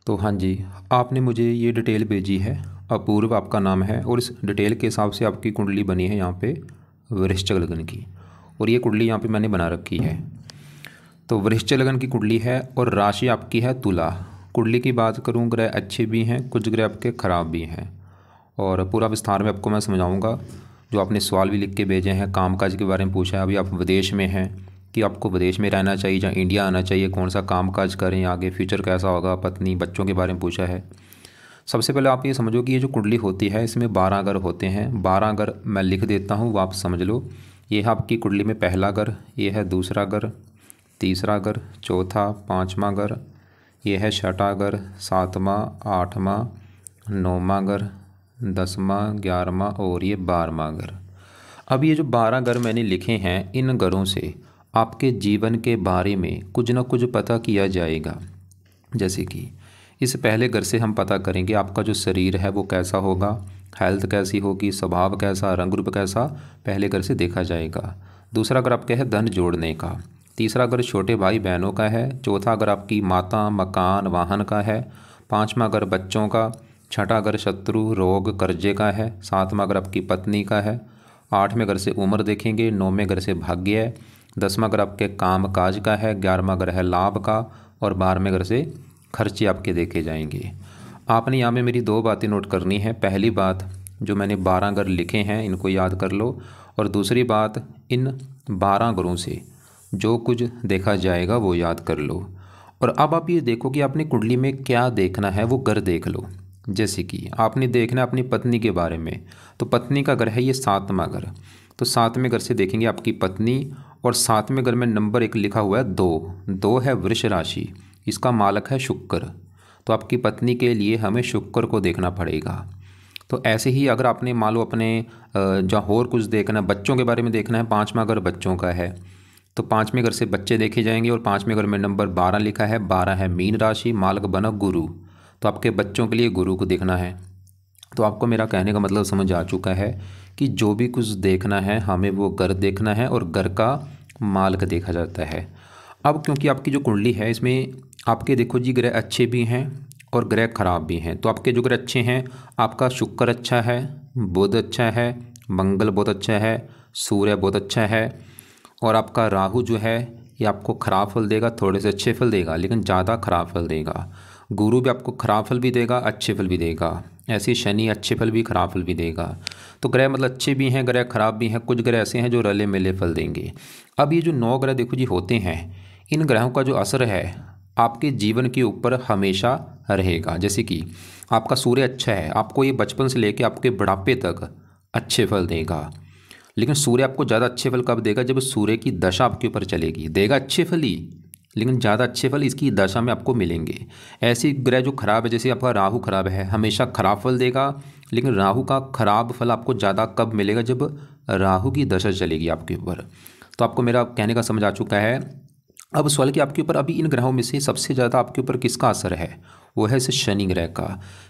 तो हाँ जी, आपने मुझे ये डिटेल भेजी है। अपूर्व आपका नाम है और इस डिटेल के हिसाब से आपकी कुंडली बनी है यहाँ पे वृश्चिक लगन की। और ये कुंडली यहाँ पे मैंने बना रखी है। तो वृश्चिक लगन की कुंडली है और राशि आपकी है तुला। कुंडली की बात करूँ, ग्रह अच्छे भी हैं, कुछ ग्रह आपके ख़राब भी हैं और पूरा विस्तार में आपको मैं समझाऊँगा। जो आपने सवाल भी लिख के भेजे हैं, कामकाज के बारे में पूछा है, अभी आप विदेश में हैं कि आपको विदेश में रहना चाहिए या इंडिया आना चाहिए, कौन सा कामकाज करें, आगे फ्यूचर कैसा होगा, पत्नी बच्चों के बारे में पूछा है। सबसे पहले आप ये समझो कि ये जो कुंडली होती है इसमें 12 घर होते हैं। 12 घर मैं लिख देता हूँ, वो आप समझ लो। ये है आपकी कुंडली में पहला घर, ये है दूसरा घर, तीसरा घर, चौथा, पाँचवा घर, ये है छठा घर, सातवां, आठवां, नौवां घर, 10वां, 11वां और ये 12वां घर। अब ये जो 12 घर मैंने लिखे हैं, इन घरों से आपके जीवन के बारे में कुछ ना कुछ पता किया जाएगा। जैसे कि इस पहले घर से हम पता करेंगे आपका जो शरीर है वो कैसा होगा, हेल्थ कैसी होगी, स्वभाव कैसा, रंग रूप कैसा, पहले घर से देखा जाएगा। दूसरा घर आपका है धन जोड़ने का। तीसरा घर छोटे भाई बहनों का है। चौथा घर आपकी माता, मकान, वाहन का है। पाँचवा घर बच्चों का। छठा घर शत्रु, रोग, कर्जे का है। सातवां घर आपकी पत्नी का है। आठवें घर से उम्र देखेंगे। नौवें घर से भाग्य है। 10वां घर आपके काम काज का है। 11वां घर है लाभ का और 12वें घर से खर्चे आपके देखे जाएंगे। आपने यहाँ में मेरी 2 बातें नोट करनी है। पहली बात, जो मैंने 12 घर लिखे हैं इनको याद कर लो। और दूसरी बात, इन 12 घरों से जो कुछ देखा जाएगा वो याद कर लो। और अब आप ये देखो कि आपने कुंडली में क्या देखना है, वो घर देख लो। जैसे कि आपने देखना है अपनी पत्नी के बारे में, तो पत्नी का घर है ये 7वां घर। तो 7वें घर से देखेंगे आपकी पत्नी और 7वें घर में नंबर 1 लिखा हुआ है 2। 2 है वृष राशि, इसका मालक है शुक्र। तो आपकी पत्नी के लिए हमें शुक्र को देखना पड़ेगा। तो ऐसे ही अगर आपने मान लो अपने जहाँ और कुछ देखना है, बच्चों के बारे में देखना है, 5वां घर बच्चों का है, तो 5वें घर से बच्चे देखे जाएंगे और 5वें घर में नंबर 12 लिखा है। 12 है मीन राशि, मालक बना गुरु। तो आपके बच्चों के लिए गुरु को देखना है। तो आपको मेरा कहने का मतलब समझ आ चुका है कि जो भी कुछ देखना है हमें वो घर देखना है और घर का मालक देखा जाता है। अब क्योंकि आपकी जो कुंडली है इसमें आपके देखो जी ग्रह अच्छे भी हैं और ग्रह खराब भी हैं। तो आपके जो ग्रह अच्छे हैं, आपका शुक्र अच्छा है, बुध अच्छा है, मंगल बहुत अच्छा है, सूर्य बहुत अच्छा है और आपका राहु जो है ये आपको खराब फल देगा, थोड़े से अच्छे फल देगा लेकिन ज़्यादा खराब फल देगा। गुरु भी आपको खराब फल भी देगा, अच्छे फल भी देगा। ऐसे शनि अच्छे फल भी खराब फल भी देगा। तो ग्रह मतलब अच्छे भी हैं, ग्रह खराब भी हैं। कुछ ग्रह ऐसे हैं जो रले मिले फल देंगे। अब ये जो 9 ग्रह देखो जी होते हैं, इन ग्रहों का जो असर है आपके जीवन के ऊपर हमेशा रहेगा। जैसे कि आपका सूर्य अच्छा है, आपको ये बचपन से लेकर आपके बुढ़ापे तक अच्छे फल देगा। लेकिन सूर्य आपको ज़्यादा अच्छे फल कब देगा, जब सूर्य की दशा आपके ऊपर चलेगी। देगा अच्छे फल ही, लेकिन ज़्यादा अच्छे फल इसकी दशा में आपको मिलेंगे। ऐसे ग्रह जो खराब है, जैसे आपका राहु खराब है, हमेशा खराब फल देगा। लेकिन राहु का खराब फल आपको ज़्यादा कब मिलेगा, जब राहु की दशा चलेगी आपके ऊपर। तो आपको मेरा कहने का समझ आ चुका है। अब सवाल कि आपके ऊपर अभी इन ग्रहों में से सबसे ज़्यादा आपके ऊपर किसका असर है, वो है इस शनि ग्रह का।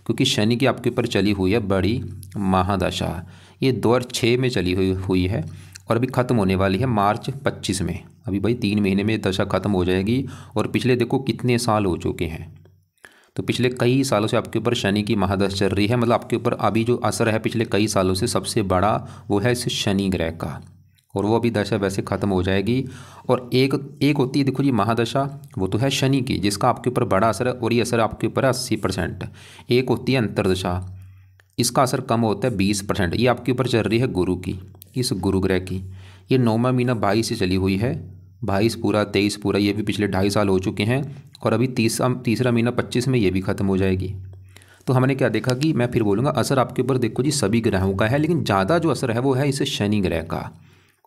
क्योंकि शनि की आपके ऊपर चली हुई है बड़ी महादशा। ये 2006 में चली हुई है और अभी ख़त्म होने वाली है मार्च 25 में। अभी भाई 3 महीने में दशा ख़त्म हो जाएगी। और पिछले देखो कितने साल हो चुके हैं। तो पिछले कई सालों से आपके ऊपर शनि की महादशा चल रही है। मतलब आपके ऊपर अभी जो असर है पिछले कई सालों से सबसे बड़ा वो है इस शनि ग्रह का। और वो अभी दशा वैसे ख़त्म हो जाएगी। और एक एक होती है देखो जी महादशा, वो तो है शनि की, जिसका आपके ऊपर बड़ा असर है और ये असर आपके ऊपर है 80%। एक होती है अंतर्दशा, इसका असर कम होता है 20%। ये आपके ऊपर चल रही है गुरु की, इस गुरु ग्रह की। ये 9वां महीना 22 से चली हुई है, 22 पूरा 23 पूरा, ये भी पिछले 2.5 साल हो चुके हैं। और अभी तीसरा महीना 25 में ये भी ख़त्म हो जाएगी। तो हमने क्या देखा कि मैं फिर बोलूँगा असर आपके ऊपर देखो जी सभी ग्रहों का है, लेकिन ज़्यादा जो असर है वो है इस शनि ग्रह का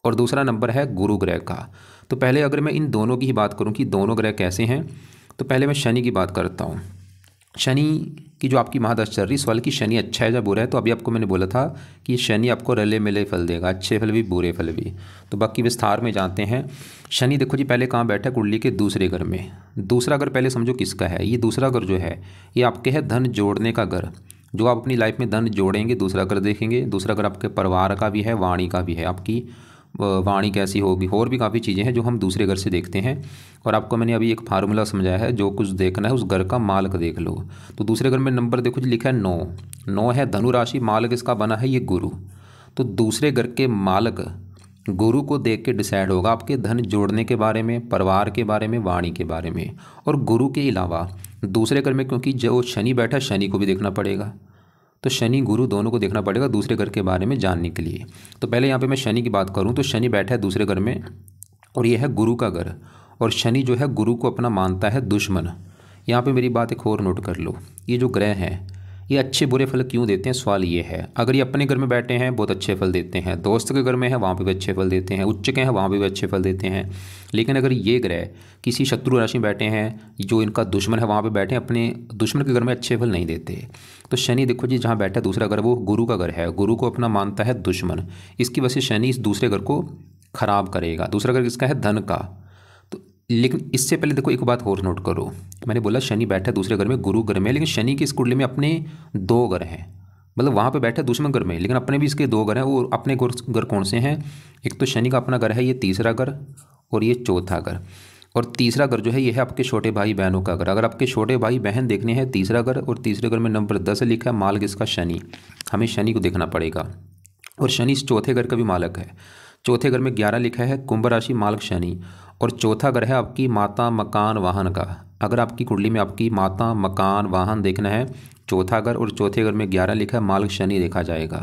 और दूसरा नंबर है गुरु ग्रह का। तो पहले अगर मैं इन दोनों की ही बात करूं कि दोनों ग्रह कैसे हैं, तो पहले मैं शनि की बात करता हूं। शनि की जो आपकी महादशा चल रही, सवाल कि शनि अच्छा है या बुरा है, तो अभी आपको मैंने बोला था कि शनि आपको रले मिले फल देगा, अच्छे फल भी बुरे फल भी। तो बाकी विस्तार में जानते हैं। शनि देखो जी पहले कहाँ बैठा है, कुंडली के दूसरे घर में। दूसरा घर पहले समझो किसका है। ये दूसरा घर जो है ये आपके है धन जोड़ने का घर। जो आप अपनी लाइफ में धन जोड़ेंगे दूसरा घर देखेंगे। दूसरा घर आपके परिवार का भी है, वाणी का भी है, आपकी वाणी कैसी होगी, और भी काफ़ी चीज़ें हैं जो हम दूसरे घर से देखते हैं। और आपको मैंने अभी एक फार्मूला समझाया है, जो कुछ देखना है उस घर का मालक देख लो। तो दूसरे घर में नंबर देखो जी, लिखा है 9। 9 है धनु राशि, मालक इसका बना है ये गुरु। तो दूसरे घर के मालक गुरु को देख के डिसाइड होगा आपके धन जोड़ने के बारे में, परिवार के बारे में, वाणी के बारे में। और गुरु के अलावा दूसरे घर में क्योंकि जो शनि बैठा, शनि को भी देखना पड़ेगा। तो शनि गुरु दोनों को देखना पड़ेगा दूसरे घर के बारे में जानने के लिए। तो पहले यहाँ पे मैं शनि की बात करूँ तो शनि बैठा है दूसरे घर में, और यह है गुरु का घर। और शनि जो है गुरु को अपना मानता है दुश्मन। यहाँ पे मेरी बात एक और नोट कर लो, ये जो ग्रह हैं ये अच्छे बुरे फल क्यों देते हैं, सवाल ये है। अगर ये अपने घर में बैठे हैं बहुत अच्छे फल देते हैं, दोस्त के घर में है वहाँ पे भी अच्छे फल देते हैं, उच्च के हैं वहाँ पे भी अच्छे फल देते हैं। लेकिन अगर ये ग्रह किसी शत्रु राशि में बैठे हैं, जो इनका दुश्मन है वहाँ पे बैठे हैं, अपने दुश्मन के घर में अच्छे फल नहीं देते। तो शनि देखो जी, जहाँ बैठा है दूसरा घर वो गुरु का घर है, गुरु को अपना मानता है दुश्मन। इसकी वजह से शनि इस दूसरे घर को खराब करेगा। दूसरा घर किसका है, धन का। लेकिन इससे पहले देखो एक बात और नोट करो, मैंने बोला शनि बैठा है दूसरे घर में, गुरु घर में, लेकिन शनि की इस कुंडली में अपने 2 घर हैं। मतलब वहाँ पे बैठा है दुश्मन घर में, लेकिन अपने भी इसके 2 घर हैं। वो अपने घर कौन से हैं, एक तो शनि का अपना घर है ये तीसरा घर, और ये चौथा घर। और तीसरा घर जो है ये है आपके छोटे भाई बहनों का घर। अगर आपके छोटे भाई बहन देखने हैं तीसरा घर, और तीसरे घर में नंबर 10 लिखा है, मालक इसका शनि, हमें शनि को देखना पड़ेगा। और शनि इस चौथे घर का भी मालक है। चौथे घर में 11 लिखा है, कुंभ राशि, मालक शनि। और चौथा घर है आपकी माता, मकान, वाहन का। अगर आपकी कुंडली में आपकी माता, मकान, वाहन देखना है, चौथा घर, और चौथे घर में 11 लिखा है, मालक शनि देखा जाएगा।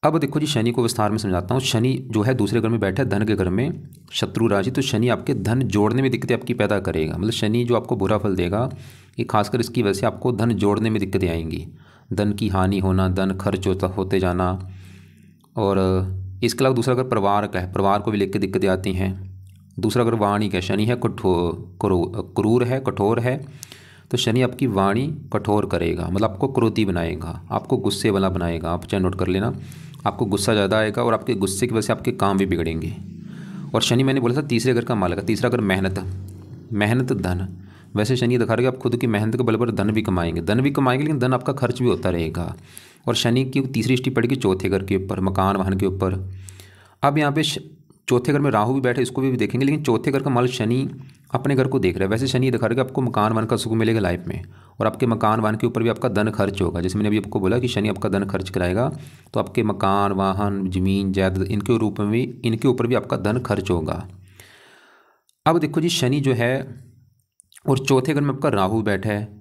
अब देखो जी, शनि को विस्तार में समझाता हूँ। शनि जो है दूसरे घर में बैठा है धन के घर में, शत्रु राशि। तो शनि आपके धन जोड़ने में दिक्कतें आपकी पैदा करेगा। मतलब शनि जो आपको बुरा फल देगा, ये खासकर इसकी वजह से आपको धन जोड़ने में दिक्कतें आएंगी, धन की हानि होना, धन खर्च होते जाना। और इसके अलावा दूसरा अगर परिवार का है, परिवार को भी लेकर दिक्कतें आती हैं। दूसरा अगर वाणी का, शनि है क्रूर है, कठोर है। तो शनि आपकी वाणी कठोर करेगा, मतलब आपको क्रोधी बनाएगा, आपको गुस्से वाला बनाएगा। आप चाहे नोट कर लेना, आपको गुस्सा ज़्यादा आएगा, और आपके गुस्से की वजह से आपके काम भी बिगड़ेंगे। और शनि मैंने बोला था तीसरे घर का मालक है। तीसरा घर मेहनत धन। वैसे शनि दिखा रहा है कि आप खुद की मेहनत के बल पर धन भी कमाएंगे, लेकिन धन आपका खर्च भी होता रहेगा। और शनि की तीसरी दृष्टि पड़ेगी चौथे घर के ऊपर, मकान वाहन के ऊपर। अब यहाँ पे चौथे घर में राहु भी बैठे, इसको भी देखेंगे, लेकिन चौथे घर का मालक शनि अपने घर को देख रहा है। वैसे शनि दिखा रहा है कि आपको मकान वाहन का सुख मिलेगा लाइफ में, और आपके मकान वाहन के ऊपर भी आपका धन खर्च होगा। जैसे मैंने अभी आपको बोला कि शनि आपका धन खर्च कराएगा, तो आपके मकान, वाहन, जमीन, जायदाद, इनके रूप में भी, इनके ऊपर भी आपका धन खर्च होगा। अब देखो जी, शनि जो है और चौथे घर में आपका राहु बैठा है।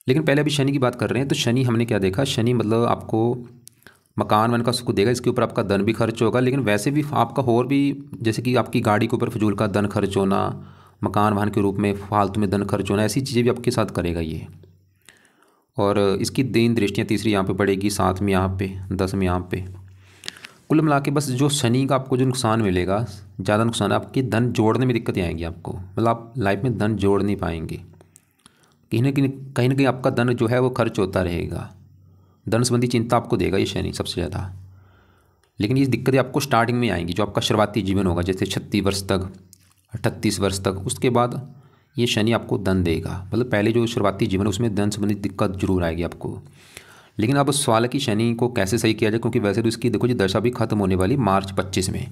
लेकिन पहले अभी शनि की बात कर रहे हैं। तो शनि हमने क्या देखा, शनि मतलब आपको मकान वन का सुख देगा, इसके ऊपर आपका धन भी खर्च होगा। लेकिन वैसे भी आपका और भी, जैसे कि आपकी गाड़ी के ऊपर फजूल का धन खर्च होना, मकान वाहन के रूप में फालतू में धन खर्च होना, ऐसी चीज़ें भी आपके साथ करेगा ये। और इसकी 3 दृष्टियाँ, तीसरी यहाँ पे पड़ेगी, 7 में यहाँ पे, 10 में यहाँ पे। कुल मिला के बस जो शनि का आपको जो नुकसान मिलेगा, ज़्यादा नुकसान है, आपकी धन जोड़ने में दिक्कतें आएंगी आपको। मतलब आप लाइफ में धन जोड़ नहीं पाएंगे, कहीं ना कहीं आपका धन जो है वो खर्च होता रहेगा। धन संबंधी चिंता आपको देगा ये शनि सबसे ज़्यादा। लेकिन ये दिक्कतें आपको स्टार्टिंग में आएंगी, जो आपका शुरुआती जीवन होगा, जैसे 36 वर्ष तक, 38 वर्ष तक। उसके बाद ये शनि आपको धन देगा। मतलब पहले जो शुरुआती जीवन है उसमें धन संबंधी दिक्कत जरूर आएगी आपको। लेकिन अब सवाल है कि शनि को कैसे सही किया जाए, क्योंकि वैसे तो इसकी देखो जी दशा भी खत्म होने वाली मार्च 25 में।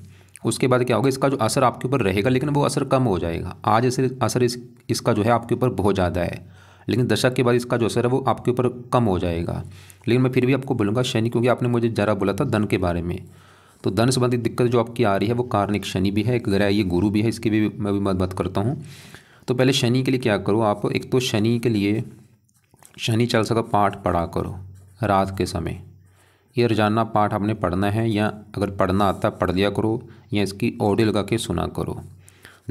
उसके बाद क्या होगा, इसका जो असर आपके ऊपर रहेगा, लेकिन वो असर कम हो जाएगा। आज ऐसे असर इसका जो है आपके ऊपर बहुत ज़्यादा है, लेकिन दशक के बाद इसका जो असर है वो आपके ऊपर कम हो जाएगा। लेकिन मैं फिर भी आपको बोलूँगा शनि, क्योंकि आपने मुझे ज़रा बोला था धन के बारे में, तो धन संबंधी दिक्कत जो आपकी आ रही है वो कारणिक शनि भी है, एक ग्रह ये गुरु भी है, इसकी भी मैं भी बात करता हूँ। तो पहले शनि के लिए क्या करो आप, एक तो शनि के लिए शनि चालीसा का पाठ पढ़ा करो रात के समय। ये रोजाना पाठ आपने पढ़ना है, या अगर पढ़ना आता है पढ़ लिया करो, या इसकी ऑडियो लगा के सुना करो।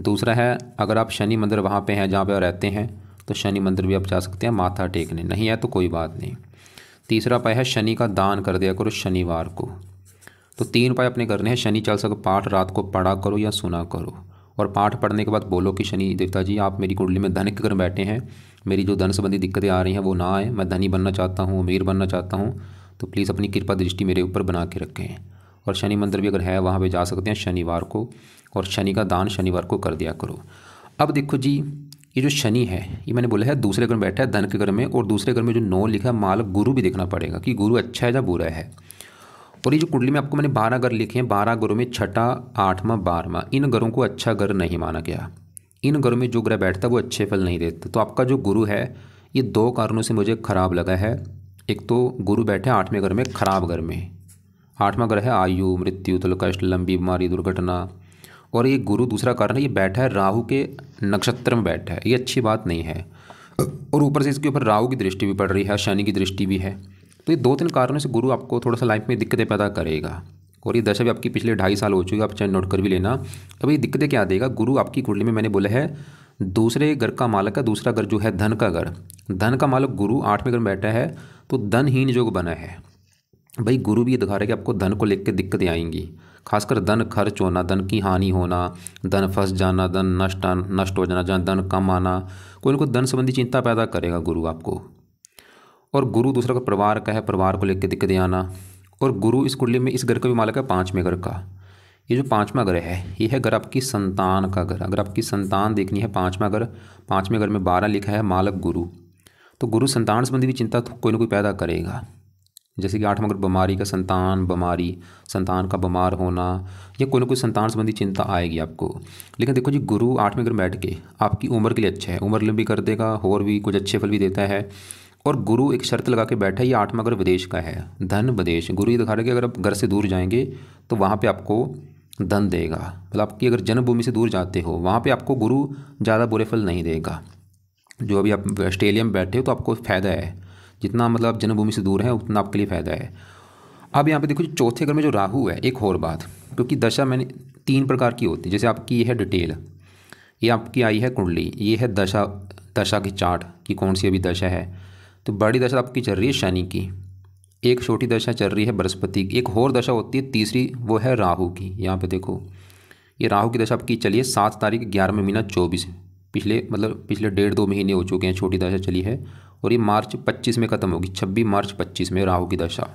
दूसरा है, अगर आप शनि मंदिर वहाँ पे हैं जहाँ पे रहते हैं, तो शनि मंदिर भी आप जा सकते हैं माथा टेकने, नहीं है तो कोई बात नहीं। तीसरा उपाय है, शनि का दान कर दिया करो शनिवार को। तो 3 उपाय अपने करने हैं। शनि चालीसा का पाठ रात को पढ़ा करो या सुना करो, और पाठ पढ़ने के बाद बोलो कि शनि देवता जी, आप मेरी कुंडली में धन के घर बैठे हैं, मेरी जो धन संबंधी दिक्कतें आ रही हैं वो ना आए, मैं धनी बनना चाहता हूँ, अमीर बनना चाहता हूँ, तो प्लीज़ अपनी कृपा दृष्टि मेरे ऊपर बना के रखें। और शनि मंदिर भी अगर है वहाँ पे जा सकते हैं शनिवार को, और शनि का दान शनिवार को कर दिया करो। अब देखो जी, ये जो शनि है ये मैंने बोला है दूसरे घर में बैठा है धन के घर में, और दूसरे घर में जो 9 लिखा है मालक गुरु भी देखना पड़ेगा कि गुरु अच्छा है या बुरा है। और ये जो कुंडली में आपको मैंने 12 घर लिखे हैं, 12 घरों में छठा, आठवां, 12वां, इन घरों को अच्छा घर नहीं माना गया। इन घरों में जो ग्रह बैठता है वो अच्छे फल नहीं देता। तो आपका जो गुरु है ये 2 कारणों से मुझे खराब लगा है। एक तो गुरु बैठे 8वें घर में, खराब घर में। 8वां घर है आयु, मृत्यु, तल कष्ट, लंबी बीमारी, दुर्घटना। और ये गुरु दूसरा कारण है, ये बैठा है राहु के नक्षत्र में बैठा है, ये अच्छी बात नहीं है। और ऊपर से इसके ऊपर राहु की दृष्टि भी पड़ रही है, शनि की दृष्टि भी है। तो ये 2-3 कारणों से गुरु आपको थोड़ा सा लाइफ में दिक्कतें पैदा करेगा। और ये दशा भी आपकी पिछले 2.5 साल हो चुकी है, आप चाहे नोट कर भी लेना। अब ये दिक्कतें क्या देगा, गुरु आपकी कुंडली में मैंने बोला है दूसरे घर का मालक है। दूसरा घर जो है धन का घर, धन का मालक गुरु 8वें घर में बैठा है, तो धनहीन योग बना है। भाई गुरु भी ये दिखा रहा है कि आपको धन को लेकर दिक्कतें आएंगी, खासकर धन खर्च होना, धन की हानि होना, धन फंस जाना, धन नष्ट हो जाना, जहाँ धन कम आना, कोई ना कोई धन संबंधी चिंता पैदा करेगा गुरु आपको। और गुरु दूसरा का परिवार का है, परिवार को लेकर दिक्कतें आना। और गुरु इस कुंडली में इस घर का भी मालक है 5वें घर का। ये जो 5वां घर है ये है घर आपकी संतान का घर। अगर आपकी संतान देखनी है 5वां घर, 5वें घर में 12 लिखा है, मालक गुरु। तो गुरु संतान संबंधी भी चिंता तो कोई ना कोई पैदा करेगा। जैसे कि 8वां घर बीमारी का, संतान बीमारी, संतान का बीमार होना, या कोई ना कोई संतान संबंधी चिंता आएगी आपको। लेकिन देखो जी, गुरु 8वें घर में बैठ के आपकी उम्र के लिए अच्छा है, उम्र लंबी कर देगा और भी कुछ अच्छे फल भी देता है। और गुरु एक शर्त लगा के बैठा है, ये 8वां घर विदेश का है, धन विदेश। गुरु ये दिखा रहा है कि अगर आप घर से दूर जाएंगे तो वहाँ पे आपको धन देगा। मतलब आपकी अगर जन्मभूमि से दूर जाते हो वहाँ पे आपको गुरु ज़्यादा बुरे फल नहीं देगा। जो अभी आप ऑस्ट्रेलिया में बैठे हो तो आपको फ़ायदा है, जितना मतलब जन्मभूमि से दूर है उतना आपके लिए फ़ायदा है। अब यहाँ पे देखो, चौथे घर में जो राहु है, एक और बात, क्योंकि दशा मैंने 3 प्रकार की होती है। जैसे आपकी ये है डिटेल, ये आपकी आई है कुंडली, ये है दशा की चार्ट कि कौन सी अभी दशा है। तो बड़ी दशा आपकी चल रही है शनि की, एक छोटी दशा चल रही है बृहस्पति की, एक और दशा होती है तीसरी, वो है राहु की। यहाँ पे देखो, ये राहु की दशा आपकी चली है 7 तारीख 11वें महीना 24, पिछले 1.5-2 महीने हो चुके हैं छोटी दशा चली है। और ये मार्च 25 में ख़त्म होगी, 26 मार्च 25 में राहु की दशा।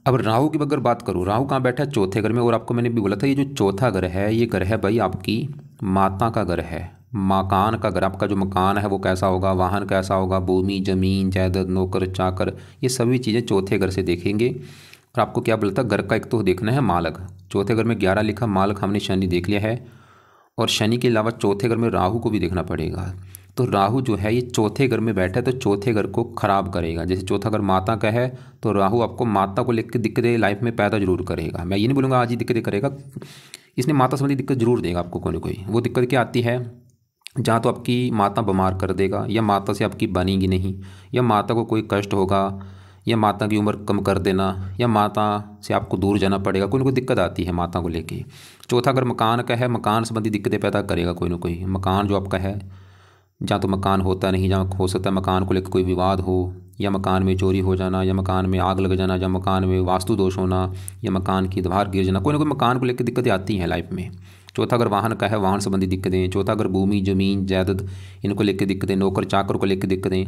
अब राहु की अगर बात करूँ, राहु कहाँ बैठा है, चौथे घर में। और आपको मैंने भी बोला था ये जो चौथा घर है, ये घर है भाई आपकी माता का घर है, मकान का घर। आपका जो मकान है वो कैसा होगा, वाहन कैसा होगा, भूमि, जमीन, जायदाद, नौकर चाकर, ये सभी चीज़ें चौथे घर से देखेंगे। और आपको क्या बोलता, घर का एक तो देखना है मालक। चौथे घर में 11 लिखा, मालक हमने शनि देख लिया है। और शनि के अलावा चौथे घर में राहु को भी देखना पड़ेगा। तो राहु जो है ये चौथे घर में बैठा है, तो चौथे घर को खराब करेगा। जैसे चौथा घर माता का है, तो राहु आपको माता को लेकर दिक्कतें लाइफ में पैदा जरूर करेगा। मैं ये नहीं बोलूँगा आज ही दिक्कतें करेगा, इसने माता संबंधी दिक्कत जरूर देगा आपको कोई ना कोई। वो दिक्कत क्या आती है, जहाँ तो आपकी माता बीमार कर देगा, या माता से आपकी बनेगी नहीं, या माता को कोई कष्ट होगा, या माता की उम्र कम कर देना, या माता से आपको दूर जाना पड़ेगा, कोई ना कोई दिक्कत आती है माता को लेके। चौथा अगर मकान का है, मकान संबंधी दिक्कतें पैदा करेगा कोई ना कोई। मकान जो आपका है, जहाँ तो मकान होता नहीं, जहाँ हो सकता है मकान को लेकर कोई विवाद हो, या मकान में चोरी हो जाना, या मकान में आग लग जाना, या मकान में वास्तु दोष होना, या मकान की दीवार गिर जाना, कोई ना कोई मकान को लेकर दिक्कतें आती हैं लाइफ में। चौथा अगर वाहन का है, वाहन संबंधी दिक्कतें। चौथा अगर भूमि, जमीन, जायदाद, इनको लेकर दिक्कतें, नौकर चाकर को लेकर दिक्कतें।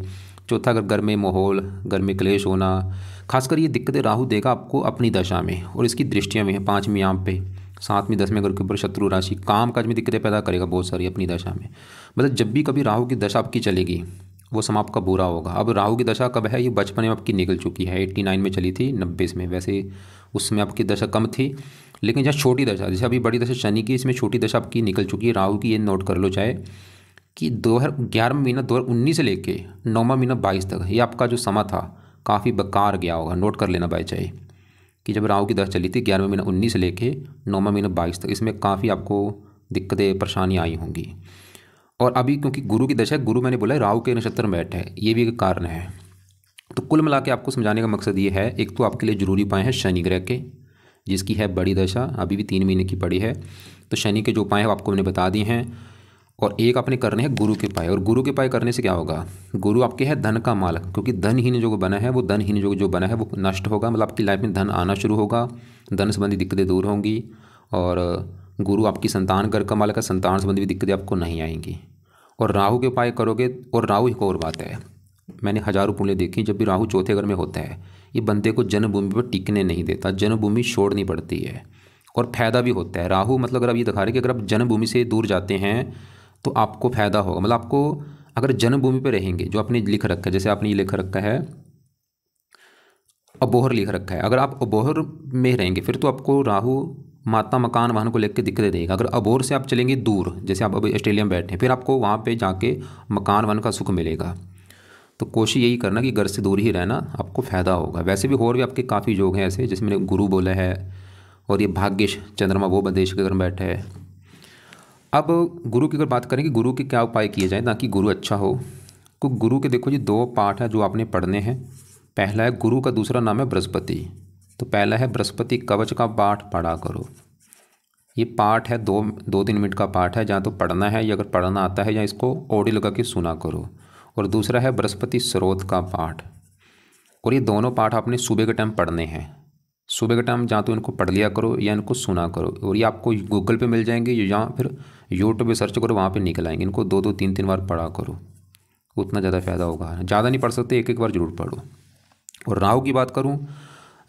चौथा अगर घर में माहौल, घर में क्लेश होना, खासकर ये दिक्कतें राहु देगा आपको अपनी दशा में। और इसकी दृष्टियाँ में है 5वीं यहाँ पे, 7वीं 10वें घर के ऊपर शत्रु राशि, काम काज में दिक्कतें पैदा करेगा बहुत सारी अपनी दशा में। मतलब जब भी कभी राहु की दशा आपकी चलेगी वो समय आपका बुरा होगा। अब राहु की दशा कब है, ये बचपन में आपकी निकल चुकी है, 89 में चली थी, 90 में। वैसे उसमें आपकी दशा कम थी, लेकिन जहाँ छोटी दशा, जैसे अभी बड़ी दशा शनि की, इसमें छोटी दशा आपकी निकल चुकी है राहु की। ये नोट कर लो चाहे कि 2011 महीना 2019 से लेके 9वां महीना 22 तक ये आपका जो समय था काफ़ी बेकार गया होगा। नोट कर लेना भाई चाहे कि जब राहु की दशा चली थी 11वां महीना 19 से लेके 9वां महीना 22 तक, इसमें काफ़ी आपको दिक्कतें परेशानी आई होंगी। और अभी क्योंकि गुरु की दशा है, गुरु मैंने बोला है राहु के नक्षत्र में बैठा है, ये भी एक कारण है। तो कुल मिला के आपको समझाने का मकसद ये है, एक तो आपके लिए जरूरी उपाय है शनि ग्रह के, जिसकी है बड़ी दशा, अभी भी 3 महीने की पड़ी है। तो शनि के जो उपाय हैं आपको मैंने बता दिए हैं। और एक आपने करने हैं गुरु के उपाय। और गुरु के उपाय करने से क्या होगा, गुरु आपके है धन का मालक, क्योंकि धनहीन जो बना है वो धनहीन जो बना है वो नष्ट होगा। मतलब आपकी लाइफ में धन आना शुरू होगा, धन संबंधी दिक्कतें दूर होंगी। और गुरु आपकी संतान घर का मालक है, संतान संबंधी भी दिक्कतें आपको नहीं आएंगी। और राहु के उपाय करोगे, और राहु एक और बात है, मैंने हजारों पुण्य देखी, जब भी राहु चौथे घर में होता है ये बंदे को जन्मभूमि पर टिकने नहीं देता, जन्मभूमि छोड़नी पड़ती है। और फायदा भी होता है राहु, मतलब अगर आप ये दिखा रहे कि अगर आप जन्मभूमि से दूर जाते हैं तो आपको फायदा होगा। मतलब आपको अगर जन्मभूमि पर रहेंगे, जो आपने लिख रखा है, जैसे आपने ये लिख रखा है अबोहर लिख रखा है। अगर आप अबोहर में रहेंगे फिर तो आपको राहु माता मकान वाहन को लेकर दिक्कत देगा। अगर अबोहर से आप चलेंगे दूर, जैसे आप अभी ऑस्ट्रेलिया में बैठे हैं, फिर आपको वहाँ पे जाके मकान वन का सुख मिलेगा। तो कोशिश यही करना कि घर से दूर ही रहना, आपको फ़ायदा होगा। वैसे भी और भी आपके काफ़ी योग हैं ऐसे, जैसे मैंने गुरु बोला है, और ये भाग्येश चंद्रमा वो बदेश के घर में बैठा है। अब गुरु की अगर बात करें कि गुरु के क्या उपाय किए जाएँ ताकि गुरु अच्छा हो, तो गुरु के देखो जी 2 पाठ है जो आपने पढ़ने हैं। पहला है गुरु का, दूसरा नाम है बृहस्पति। तो पहला है बृहस्पति कवच का पाठ पढ़ा करो। ये पाठ है 2-3 मिनट का पाठ है, जहाँ तो पढ़ना है, या अगर पढ़ना आता है या इसको ऑडियो लगा के सुना करो। और दूसरा है बृहस्पति स्रोत का पाठ। और ये दोनों पाठ आपने सुबह के टाइम पढ़ने हैं। सुबह के टाइम जहाँ तो इनको पढ़ लिया करो या इनको सुना करो। और ये आपको गूगल पे मिल जाएंगे या फिर यूट्यूब पे सर्च करो, वहाँ पे निकल आएंगे। इनको 2-2 3-3 बार पढ़ा करो, उतना ज़्यादा फ़ायदा होगा। ज़्यादा नहीं पढ़ सकते, एक बार जरूर पढ़ो। और राहु की बात करूँ,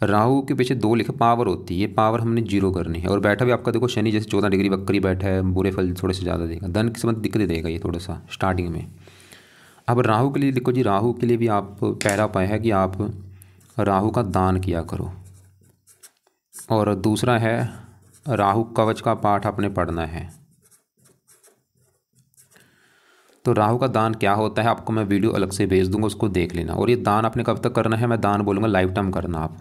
राहु के पीछे 2 लिखे पावर होती है, ये पावर हमने 0 करनी है। और बैठा भी आपका देखो शनि जैसे 14 डिग्री वक्री बैठा है, बुरे फल थोड़े से ज़्यादा देगा, धन की संबंध दिक्कत देगा ये थोड़ा सा स्टार्टिंग में। अब राहु के लिए देखो जी, राहु के लिए भी आप पहला उपाय है कि आप राहु का दान किया करो। और दूसरा है राहु कवच का पाठ आपने पढ़ना है। तो राहु का दान क्या होता है आपको मैं वीडियो अलग से भेज दूंगा, उसको देख लेना। और ये दान आपने कब तक करना है, मैं दान बोलूँगा लाइफ टाइम करना। आप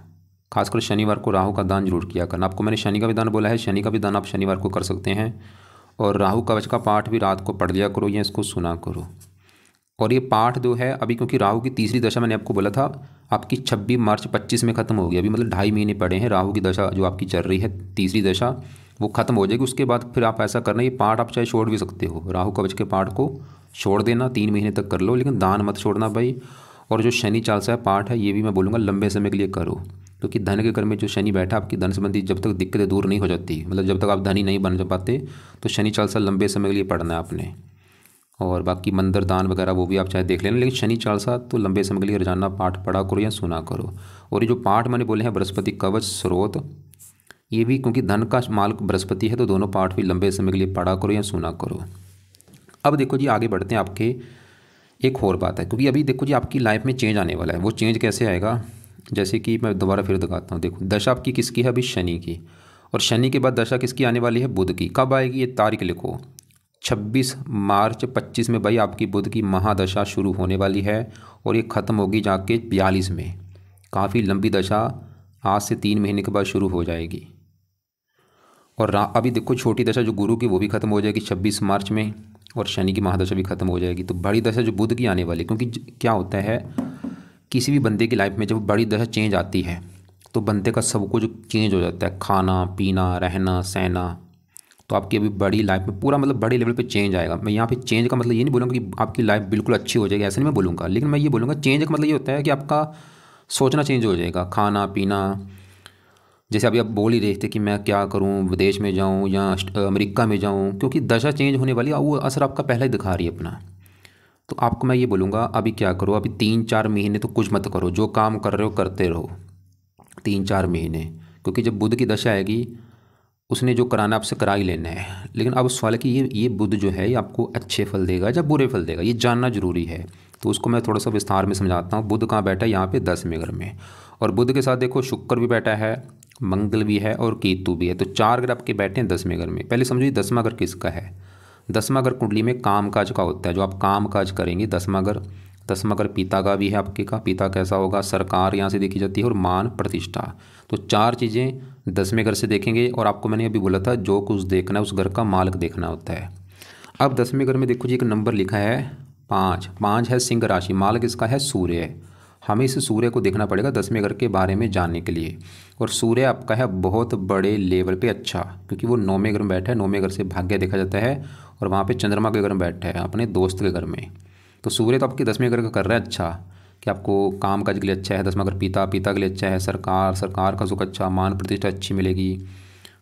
खासकर शनिवार को राहु का दान जरूर किया करना। आपको मैंने शनि का भी दान बोला है, शनि का भी दान आप शनिवार को कर सकते हैं। और राहु कवच का पाठ भी रात को पढ़ लिया करो या इसको सुना करो। और ये पाठ जो है अभी, क्योंकि राहु की तीसरी दशा मैंने आपको बोला था आपकी 26 मार्च 25 में ख़त्म होगी। अभी मतलब 2.5 महीने पड़े हैं, राहु की दशा जो आपकी चल रही है तीसरी दशा वो ख़त्म हो जाएगी। उसके बाद फिर आप ऐसा करना, ये पाठ आप चाहे छोड़ भी सकते हो, राहु कवच के पाठ को छोड़ देना, 3 महीने तक कर लो, लेकिन दान मत छोड़ना भाई। और जो शनि चालीसा पाठ है ये भी मैं बोलूँगा लंबे समय के लिए करो, क्योंकि धन के घर में जो शनि बैठा आपकी धन संबंधी जब तक दिक्कतें दूर नहीं हो जाती, मतलब जब तक आप धनी नहीं बन पाते, तो शनि चालीसा लंबे समय के लिए पढ़ना है आपने। और बाकी मंदिर दान वगैरह वो भी आप चाहे देख लेना, लेकिन शनि चालीसा तो लंबे समय के लिए रोजाना पाठ पढ़ा करो या सुना करो। और ये जो पाठ मैंने बोले हैं बृहस्पति कवच स्रोत, ये भी क्योंकि धन का मालिक बृहस्पति है, तो दोनों पाठ भी लंबे समय के लिए पढ़ा करो या सुना करो। अब देखो जी आगे बढ़ते हैं। आपके एक और बात है, क्योंकि अभी देखो जी आपकी लाइफ में चेंज आने वाला है। वो चेंज कैसे आएगा, जैसे कि मैं दोबारा फिर दिखाता हूँ। देखो दशा आपकी किसकी है, अभी शनि की। और शनि के बाद दशा किसकी आने वाली है, बुध की। कब आएगी ये तारीख लिखो, 26 मार्च 25 में भाई आपकी बुध की महादशा शुरू होने वाली है। और ये ख़त्म होगी जाके 42 में। काफ़ी लंबी दशा आज से 3 महीने के बाद शुरू हो जाएगी। और अभी देखो छोटी दशा जो गुरु की वो भी ख़त्म हो जाएगी 26 मार्च में, और शनि की महादशा भी ख़त्म हो जाएगी। तो बड़ी दशा जो बुध की आने वाली, क्योंकि क्या होता है किसी भी बंदे की लाइफ में जब बड़ी दशा चेंज आती है तो बंदे का सब कुछ चेंज हो जाता है, खाना पीना रहना सहना। तो आपकी अभी बड़ी लाइफ में पूरा मतलब बड़े लेवल पे चेंज आएगा। मैं यहाँ पे चेंज का मतलब ये नहीं बोलूँगा कि आपकी लाइफ बिल्कुल अच्छी हो जाएगी, ऐसा नहीं मैं बोलूँगा, लेकिन मैं ये बोलूँगा चेंज का मतलब ये होता है कि आपका सोचना चेंज हो जाएगा, खाना पीना। जैसे अभी आप बोल ही रहे थे कि मैं क्या करूं, विदेश में जाऊं या अमेरिका में जाऊं, क्योंकि दशा चेंज होने वाली है, वो असर आपका पहले ही दिखा रही है अपना। तो आपको मैं ये बोलूँगा अभी क्या करो, अभी 3-4 महीने तो कुछ मत करो, जो काम कर रहे हो करते रहो 3-4 महीने। क्योंकि जब बुध की दशा आएगी उसने जो कराना आपसे करा ही लेना है। लेकिन अब उस वाले कि ये बुध जो है ये आपको अच्छे फल देगा या बुरे फल देगा, ये जानना जरूरी है। तो उसको मैं थोड़ा सा विस्तार में समझाता हूँ। बुध कहाँ बैठा है, यहाँ पे 10वें घर में। और बुध के साथ देखो शुक्र भी बैठा है, मंगल भी है और केतु भी है। तो 4 ग्रह आपके बैठे हैं 10वें घर में। पहले समझिए 10वां घर किसका है। 10वां घर कुंडली में काम काज का होता है, जो आप काम काज करेंगे 10वां घर। 10वां घर पिता का भी है आपके का, पिता कैसा होगा, सरकार यहाँ से देखी जाती है और मान प्रतिष्ठा। तो 4 चीज़ें 10वें घर से देखेंगे। और आपको मैंने अभी बोला था जो कुछ देखना है उस घर का मालिक देखना होता है। अब 10वें घर में देखो जी एक नंबर लिखा है 5। 5 है सिंह राशि, मालिक इसका है सूर्य। हमें इस सूर्य को देखना पड़ेगा 10वें घर के बारे में जानने के लिए। और सूर्य आपका है बहुत बड़े लेवल पे अच्छा, क्योंकि वो 9वें घर में बैठा है। 9वें घर से भाग्य देखा जाता है, और वहाँ पे चंद्रमा के घर में बैठा है अपने दोस्त के घर में। तो सूर्य तो आपके 10वें घर का कर रहा है अच्छा, कि आपको काम काज के लिए अच्छा है। 10वां घर पिता के लिए अच्छा है, सरकार का सुख अच्छा, मान प्रतिष्ठा अच्छी मिलेगी।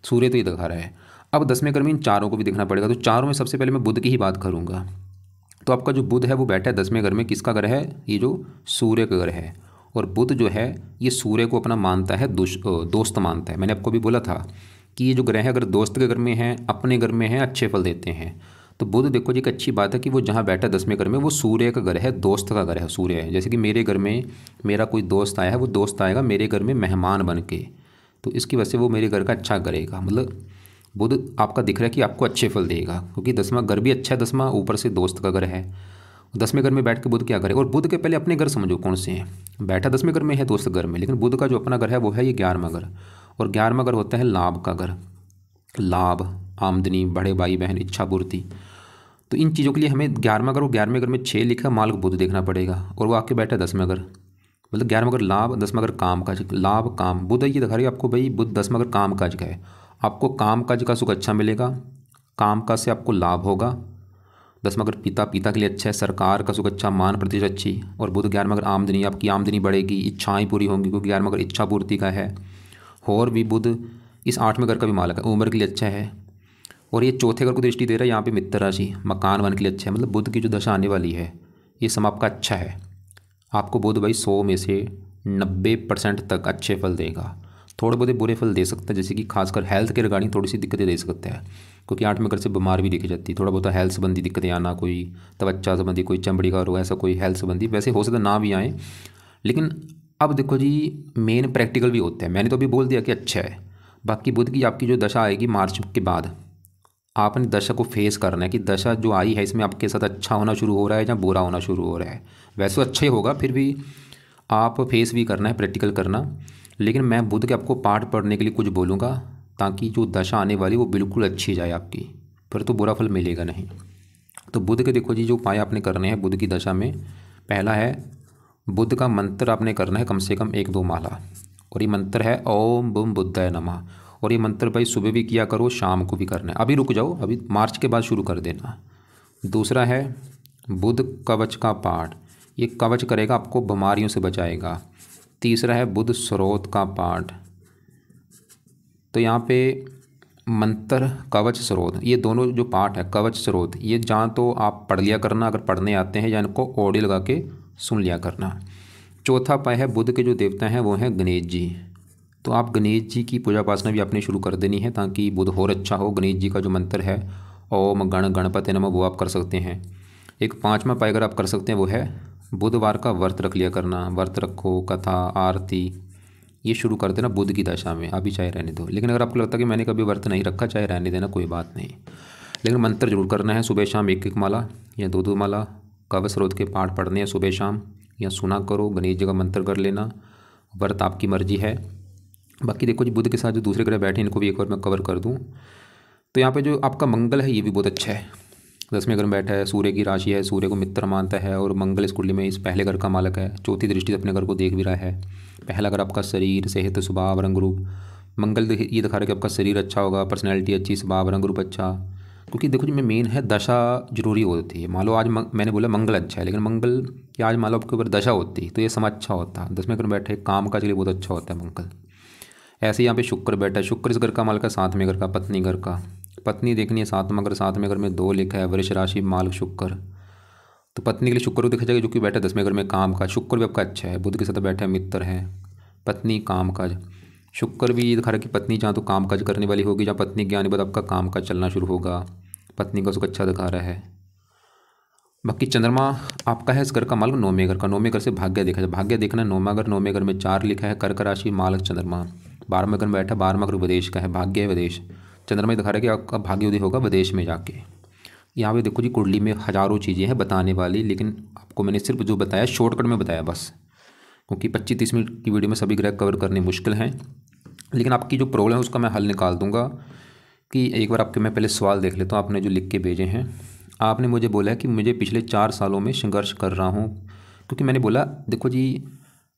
सूर्य तो ये दिखा रहा है। अब 10वें घर में इन चारों को भी देखना पड़ेगा। तो चारों में सबसे पहले मैं बुध की ही बात करूँगा। तो आपका जो बुध है वो बैठा है 10वें घर में, किसका घर है, ये जो सूर्य का घर है। और बुध जो है ये सूर्य को अपना मानता है, दोस्त मानता है। मैंने आपको भी बोला था कि ये जो ग्रह है अगर दोस्त के घर में हैं, अपने घर में हैं, अच्छे फल देते हैं। तो बुध देखो जी एक अच्छी बात है कि वो जहाँ बैठा 10वें घर में, वो सूर्य का घर है, दोस्त का घर है, सूर्य है। जैसे कि मेरे घर में मेरा कोई दोस्त आया है, वो दोस्त आएगा मेरे घर में मेहमान बन के, तो इसकी वजह से वो मेरे घर का अच्छा करेगा। मतलब बुध आपका दिख रहा है कि आपको अच्छे फल देगा, क्योंकि 10वां घर भी अच्छा है, 10वां ऊपर से दोस्त का घर है। 10वें घर में बैठ के बुध क्या करे, और बुध के पहले अपने घर समझो कौन से हैं। बैठा 10वें घर में है, दोस्त घर में, लेकिन बुध का जो अपना घर है वो है ये 11वां घर, और 11वां घर होता है लाभ का घर। लाभ, आमदनी, बड़े भाई बहन, इच्छा पूर्ति। तो इन चीज़ों के लिए हमें 11वां घर, और 11वें घर में 6 लिखा, मालक बुध देखना पड़ेगा, और वो आके बैठा 10वें घर। मतलब 11वां घर लाभ, 10वां घर काम काज, लाभ काम। बुध ये दिखा रही है आपको भाई, बुध 10वां घर काम काज का है, आपको काम काज का सुख अच्छा मिलेगा, काम काज से आपको लाभ होगा। 10वां घर पिता, पिता के लिए अच्छा है, सरकार का सुख अच्छा, मान प्रतिष्ठा अच्छी। और बुध 11वां घर आमदनी, आपकी आमदनी बढ़ेगी, इच्छाएं पूरी होंगी, क्योंकि 11वां घर इच्छा पूर्ति का है। और भी बुध इस 8वें घर का भी मालक है, उम्र के लिए अच्छा है। और ये चौथे घर को दृष्टि दे रहा है यहाँ पे मित्र राशि, मकान वन के लिए अच्छा है। मतलब बुध की जो दशा आने वाली है ये समय आपका अच्छा है। आपको बुध भाई 100 में से 90% तक अच्छे फल देगा। थोड़े बहुत बुरे फल दे सकता है, जैसे कि खासकर हेल्थ के रिगार्डिंग थोड़ी सी दिक्कतें दे सकता है, क्योंकि 8वें घर से बीमार भी दिखी जाती है। थोड़ा बहुत हेल्थ संबंधी दिक्कतें आना, कोई त्वचा संबंधी, कोई चमड़ी का रोग, ऐसा कोई हेल्थ संबंधी, वैसे हो सकता ना भी आए। लेकिन अब देखो जी मेन प्रैक्टिकल भी होता है। मैंने तो अभी बोल दिया कि अच्छा है, बाकी बुध की आपकी जो दशा आएगी मार्च के बाद, आपने दशा को फेस करना है कि दशा जो आई है इसमें आपके साथ अच्छा होना शुरू हो रहा है या बुरा होना शुरू हो रहा है। वैसे तो अच्छा ही होगा, फिर भी आप फेस भी करना है, प्रैक्टिकल करना। लेकिन मैं बुध के आपको पाठ पढ़ने के लिए कुछ बोलूँगा, ताकि जो दशा आने वाली वो बिल्कुल अच्छी जाए आपकी, फिर तो बुरा फल मिलेगा नहीं। तो बुध के देखो जी जो उपाय आपने करने हैं बुध की दशा में, पहला है बुध का मंत्र आपने करना है कम से कम 1-2 माला, और ये मंत्र है ओम बुम बुद्धाय नमः। और ये मंत्र भाई सुबह भी किया करो, शाम को भी करना है। अभी रुक जाओ, अभी मार्च के बाद शुरू कर देना। दूसरा है बुध कवच का पाठ, ये कवच करेगा, आपको बीमारियों से बचाएगा। तीसरा है बुध स्रोत का पाठ, तो यहाँ पे मंत्र कवच स्रोत, ये दोनों जो पाठ है कवच स्रोत, ये जहाँ तो आप पढ़ लिया करना अगर पढ़ने आते हैं, या इनको ऑडियो लगा के सुन लिया करना। चौथा उपाय है बुध के जो देवता हैं वो हैं गणेश जी, तो आप गणेश जी की पूजा उपासना भी आपने शुरू कर देनी है, ताकि बुध और अच्छा हो। गणेश जी का जो मंत्र है ओम गण गणपति नमः, वो आप कर सकते हैं। एक 5वां उपाय अगर आप कर सकते हैं वो है बुधवार का व्रत रख लिया करना। व्रत रखो, कथा आरती ये शुरू कर देना बुध की दशा में, अभी चाहे रहने दो। लेकिन अगर आपको लगता है कि मैंने कभी व्रत नहीं रखा, चाहे रहने देना, कोई बात नहीं। लेकिन मंत्र जरूर करना है, सुबह शाम 1-1 माला या 2-2 माला। कवच स्रोत के पाठ पढ़ने हैं सुबह शाम, या सुना करो, गणेश जी का मंत्र कर लेना। व्रत आपकी मर्जी है। बाकी देखो जी बुध के साथ जो दूसरे ग्रह बैठे हैं इनको भी एक बार मैं कवर कर दूं। तो यहाँ पे जो आपका मंगल है ये भी बहुत अच्छा है, 10वें घर में बैठा है, सूर्य की राशि है, सूर्य को मित्र मानता है, और मंगल इस कुंडली में इस पहले घर का मालक है। चौथी दृष्टि से अपने घर को देख भी रहा है। पहला घर आपका शरीर, सेहत, स्वभाव, रंग रूप। मंगल ये दिखा रहा है कि आपका शरीर अच्छा होगा, पर्सनैलिटी अच्छी, स्वभाव, रंग रूप अच्छा। क्योंकि देखो जी में मेन है दशा जरूरी होती है। मान लो आज मैंने बोला मंगल अच्छा है, लेकिन मंगल की आज मान लो आपके ऊपर दशा होती तो ये समय अच्छा होता। 10वें घर में बैठे काम काज के लिए बहुत अच्छा होता है मंगल। ऐसे यहाँ पे शुक्र बैठा है, शुक्र इस घर का मालक है, 7वें घर का, पत्नी घर का। पत्नी देखनी है 7वां घर, 7वें घर में 2 लिखा है, वृष राशि मालक शुक्र, तो पत्नी के लिए शुक्र को देखा जाएगा, जो कि बैठा 10वें घर में काम का। शुक्र भी आपका अच्छा है, बुध के साथ बैठा है, मित्र है। पत्नी काम काज, शुक्र भी ये दिखा रहा है कि पत्नी जहाँ तो काम काज करने वाली होगी, जहाँ पत्नी के आने बाद आपका काम काज चलना शुरू होगा। पत्नी का सुख अच्छा दिखा रहा है। बाकी चंद्रमा आपका है इस घर का मालक 9वें घर का। 9वें घर से भाग्य देखा जाए, भाग्य देखना है 9वां घर। 9वें घर में 4 लिखा है, कर्क राशि मालक चंद्रमा। 12वें घर में बैठा, 12वां घर विदेश का है, भाग्य है विदेश। चंद्रमा ये दिखा रहा है कि आपका भाग्य उदय होगा विदेश में जाके। यहाँ पे देखो जी कुंडली में हज़ारों चीज़ें हैं बताने वाली, लेकिन आपको मैंने सिर्फ जो बताया शॉर्टकट में बताया बस, क्योंकि 25-30 मिनट की वीडियो में सभी ग्रह कवर करने मुश्किल हैं। लेकिन आपकी जो प्रॉब्लम है उसका मैं हल निकाल दूंगा। कि एक बार आपके मैं पहले सवाल देख लेता हूँ, आपने जो लिख के भेजे हैं। आपने मुझे बोला है कि मुझे पिछले 4 सालों में संघर्ष कर रहा हूँ, क्योंकि मैंने बोला देखो जी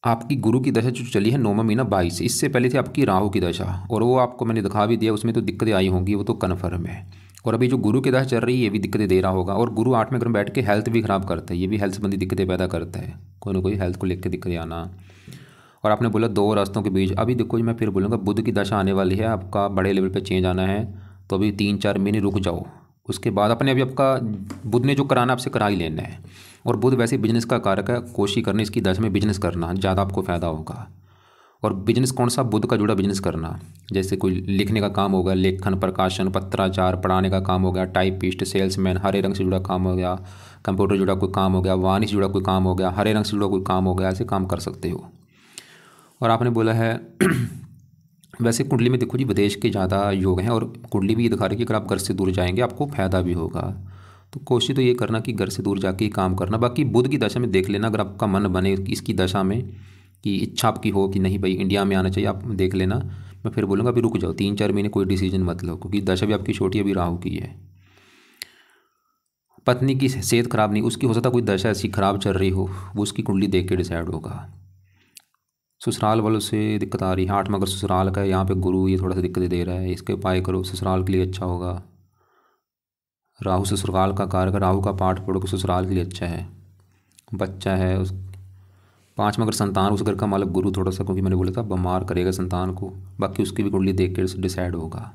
आपकी गुरु की दशा जो चली है 9वां महीना 22, इससे पहले थी आपकी राहु की दशा, और वो आपको मैंने दिखा भी दिया, उसमें तो दिक्कतें आई होंगी, वो तो कन्फर्म है। और अभी जो गुरु की दशा चल रही है ये भी दिक्कतें दे रहा होगा, और गुरु 8वें घर में बैठ के हेल्थ भी ख़राब करता है, ये भी हेल्थ संबंधी दिक्कतें पैदा करता है, कोई ना कोई हेल्थ को लेकर दिक्कतें आना। और आपने बोला 2 रास्तों के बीच, अभी देखो जी मैं फिर बोलूँगा बुध की दशा आने वाली है, आपका बड़े लेवल पर चेंज आना है, तो अभी 3-4 महीने रुक जाओ। उसके बाद अपने अभी आपका बुध ने जो कराना आपसे करा ही लेना है। और बुध वैसे बिजनेस का कारक है, कोशिश करनी इसकी दशा में बिजनेस करना, ज़्यादा आपको फ़ायदा होगा। और बिजनेस कौन सा, बुध का जुड़ा बिजनेस करना, जैसे कोई लिखने का काम हो गया, लेखन, प्रकाशन, पत्राचार, पढ़ाने का काम हो गया, टाइपिस्ट, सेल्समैन, हरे रंग से जुड़ा काम हो गया, कंप्यूटर जुड़ा कोई काम हो गया, वाणी से जुड़ा कोई काम हो गया, हरे रंग से जुड़ा कोई काम हो गया, ऐसे काम कर सकते हो। और आपने बोला है वैसे कुंडली में देखो जी विदेश के ज़्यादा योग हैं, और कुंडली भी ये दिखा रही है कि अगर आप घर से दूर जाएंगे आपको फ़ायदा भी होगा। तो कोशिश तो ये करना कि घर से दूर जाके ही काम करना। बाकी बुध की दशा में देख लेना, अगर आपका मन बने इसकी दशा में कि इच्छा आपकी हो कि नहीं भाई इंडिया में आना चाहिए, आप देख लेना। मैं फिर बोलूँगा अभी रुक जाओ, 3-4 महीने कोई डिसीजन मत लो, क्योंकि दशा भी आपकी छोटी अभी राहु की है। पत्नी की सेहत खराब नहीं, उसकी हो सकता कोई दशा ऐसी खराब चल रही हो, वो उसकी कुंडली देख के डिसाइड होगा। ससुराल वालों से दिक्कत आ रही है, 8 में अगर ससुराल का है, यहाँ पे गुरु ये थोड़ा सा दिक्कत दे रहा है, इसके उपाय करो, ससुराल के लिए अच्छा होगा। राहु ससुराल का कारक, राहु का पाठ पढ़ो तो ससुराल के लिए अच्छा है। बच्चा है उस 5 में अगर संतान, उस घर का मालिक गुरु थोड़ा सा, क्योंकि मैंने बोला था बीमार करेगा संतान को। बाकी उसकी भी कुंडली देख के डिसाइड होगा।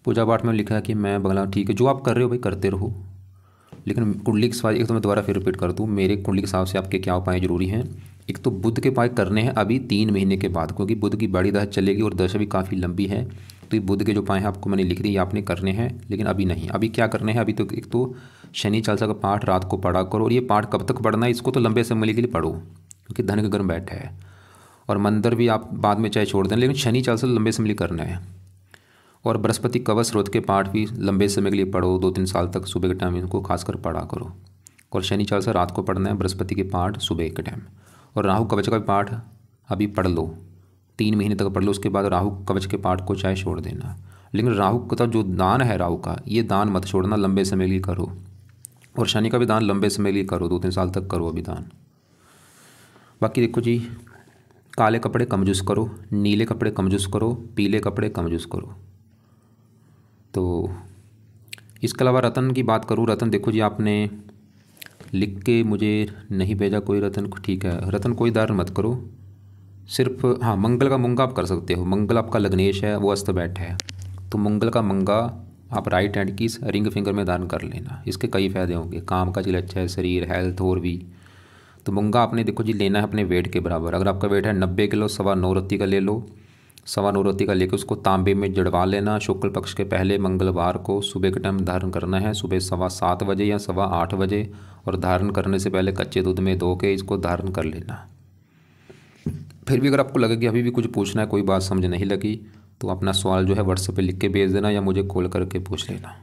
पूजा पाठ में लिखा है कि मैं बगला, ठीक है जो आप कर रहे हो भाई करते रहो, लेकिन कुंडली के सवाल एक तो मैं दोबारा फिर रिपीट कर दूँ, मेरे कुंडली के हिसाब से आपके क्या उपाय जरूरी हैं। एक तो बुध के उपाय करने हैं अभी 3 महीने के बाद, क्योंकि बुध की बड़ी दशा चलेगी और दशा भी काफ़ी लंबी है। तो ये बुध के जो उपाय हैं आपको मैंने लिख दी, आपने करने हैं, लेकिन अभी नहीं। अभी क्या करने हैं, अभी तो एक तो शनि चालीसा का पाठ रात को पढ़ा करो। और ये पाठ कब तक पढ़ना है, इसको तो लंबे समय के लिए पढ़ो, क्योंकि धन के घर में बैठा है। और मंदिर भी आप बाद में चाहे छोड़ दें, लेकिन शनि चालीसा लंबे समय के लिए करना है। और बृहस्पति कवच स्रोत के पाठ भी लंबे समय के लिए पढ़ो, 2-3 साल तक सुबह के टाइम इनको खासकर पढ़ा करो। और शनि चालीसा रात को पढ़ना है, बृहस्पति के पाठ सुबह के टाइम। और राहु कवच का भी पाठ अभी पढ़ लो, 3 महीने तक पढ़ लो, उसके बाद राहु कवच के पाठ को चाहे छोड़ देना। लेकिन राहु का जो दान है, राहु का ये दान मत छोड़ना, लंबे समय के लिए करो। और शनि का भी दान लंबे समय के लिए करो, 2-3 साल तक करो अभी दान। बाकी देखो जी, काले कपड़े कम यूज़ करो, नीले कपड़े कम यूज़ करो, पीले कपड़े कम यूज़ करो। तो इसके अलावा रतन की बात करूँ, रतन देखो जी आपने लिख के मुझे नहीं भेजा कोई रतन, ठीक है। रतन कोई दान मत करो, सिर्फ हाँ मंगल का मूंगा आप कर सकते हो। मंगल आपका लग्नेश है, वो अस्त बैठ है, तो मंगल का मंगा आप राइट हैंड की रिंग फिंगर में दान कर लेना। इसके कई फ़ायदे होंगे, काम का चीज अच्छा है, शरीर, हेल्थ और भी। तो मूंगा आपने देखो जी लेना है अपने वेट के बराबर। अगर आपका वेट है 90 किलो, 9.25 रत्ती का ले लो। 9.25 रत्ती का लेकर उसको तांबे में जड़वा लेना। शुक्ल पक्ष के पहले मंगलवार को सुबह के टाइम धारण करना है, सुबह 7:15 बजे या 8:15 बजे। और धारण करने से पहले कच्चे दूध में धो के इसको धारण कर लेना। फिर भी अगर आपको लगे कि अभी भी कुछ पूछना है, कोई बात समझ नहीं लगी, तो अपना सवाल जो है व्हाट्सएप पे लिख के भेज देना या मुझे कॉल करके पूछ लेना।